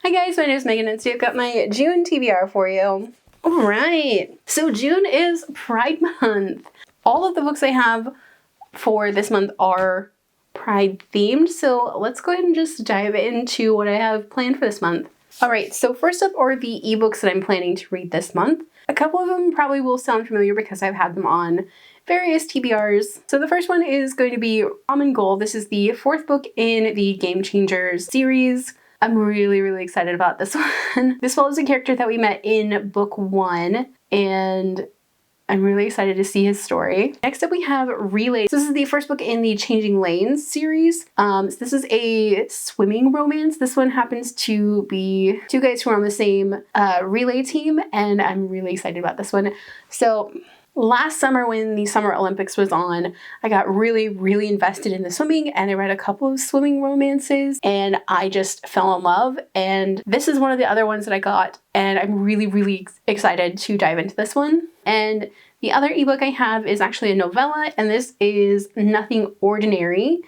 Hi guys, my name is Megan and today I've got my June TBR for you. Alright, so June is Pride Month. All of the books I have for this month are Pride themed, so let's go ahead and just dive into what I have planned for this month. Alright, so first up are the ebooks that I'm planning to read this month. A couple of them probably will sound familiar because I've had them on various TBRs. So the first one is going to be Ramen Gold. This is the fourth book in the Game Changers series. I'm really excited about this one. This follows a character that we met in book 1, and I'm really excited to see his story. Next up we have Relay. This is the first book in the Changing Lanes series. This is a swimming romance. This one happens to be two guys who are on the same relay team, and I'm really excited about this one. So last summer when the Summer Olympics was on, I got really invested in the swimming, and I read a couple of swimming romances and I just fell in love, and this is one of the other ones that I got, and I'm really excited to dive into this one. And the other ebook I have is actually a novella, and this is Nothing Ordinary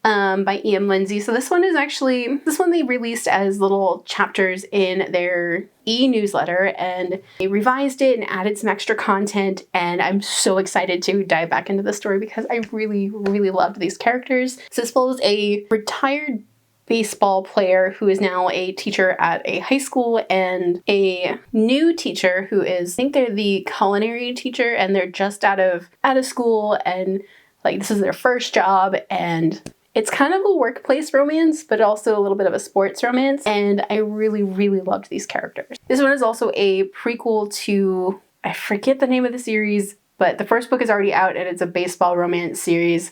by E.M. Lindsay. So this one they released as little chapters in their e-newsletter, and they revised it and added some extra content, and I'm so excited to dive back into the story because I really loved these characters. So this follows a retired baseball player who is now a teacher at a high school, and a new teacher who is, I think they're the culinary teacher, and they're just out of school, and like this is their first job, and it's kind of a workplace romance, but also a little bit of a sports romance, and I really loved these characters. This one is also a prequel to, I forget the name of the series, but the first book is already out, and it's a baseball romance series,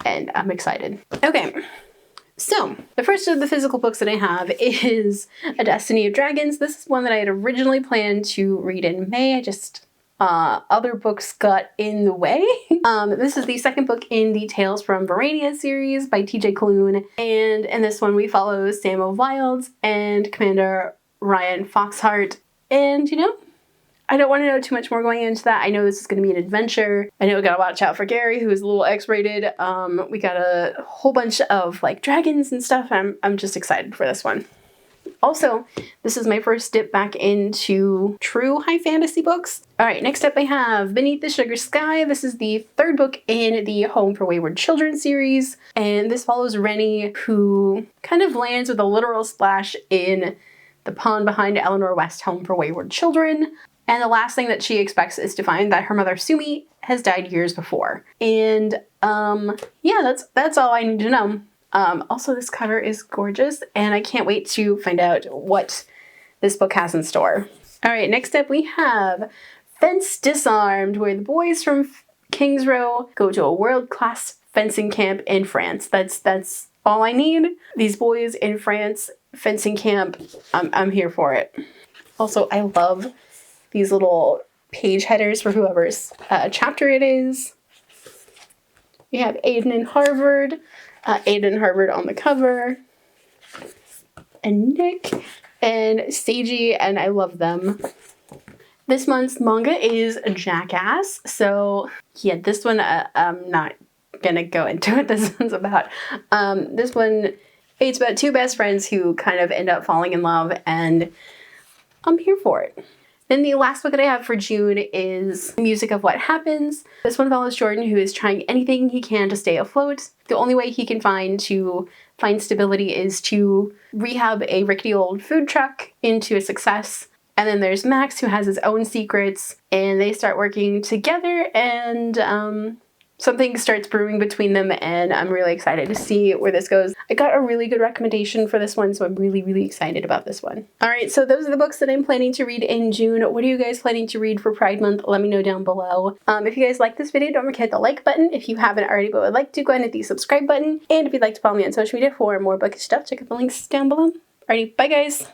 and I'm excited. Okay, so the first of the physical books that I have is A Destiny of Dragons. This is one that I had originally planned to read in May. Other books got in the way. This is the second book in the Tales from Verania series by TJ Klune, and in this one we follow Samuel Wilds and Commander Ryan Foxhart, and you know, I don't want to know too much more going into that. I know this is going to be an adventure. I know we gotta watch out for Gary, who is a little X-rated. We got a whole bunch of like dragons and stuff. I'm just excited for this one. Also, this is my first dip back into true high fantasy books. All right, next up I have Beneath the Sugar Sky. This is the third book in the Home for Wayward Children series, and this follows Rennie, who kind of lands with a literal splash in the pond behind Eleanor West Home for Wayward Children. And the last thing that she expects is to find that her mother Sumi has died years before. And yeah, that's all I need to know. Also, this cover is gorgeous, and I can't wait to find out what this book has in store. All right, next up we have Fence Disarmed, where the boys from Kings Row go to a world-class fencing camp in France. That's all I need. These boys in France fencing camp, I'm here for it. Also, I love these little page headers for whoever's chapter it is. We have Aiden in Harvard. Aiden Harvard on the cover, and Nick and Seiji, and I love them. This month's manga is Jackass, so yeah, this one I'm not gonna go into what this one's about. This one, it's about two best friends who kind of end up falling in love, and I'm here for it. Then the last book that I have for June is Music of What Happens. This one follows Jordan, who is trying anything he can to stay afloat. The only way he can find to find stability is to rehab a rickety old food truck into a success. And then there's Max, who has his own secrets, and they start working together, and something starts brewing between them, and I'm really excited to see where this goes. I got a really good recommendation for this one, so I'm really excited about this one. All right, so those are the books that I'm planning to read in June. What are you guys planning to read for Pride Month? Let me know down below. If you guys like this video, don't forget to hit the like button. If you haven't already but would like to, go ahead and hit the subscribe button. And if you'd like to follow me on social media for more bookish stuff, check out the links down below. Alrighty, bye guys!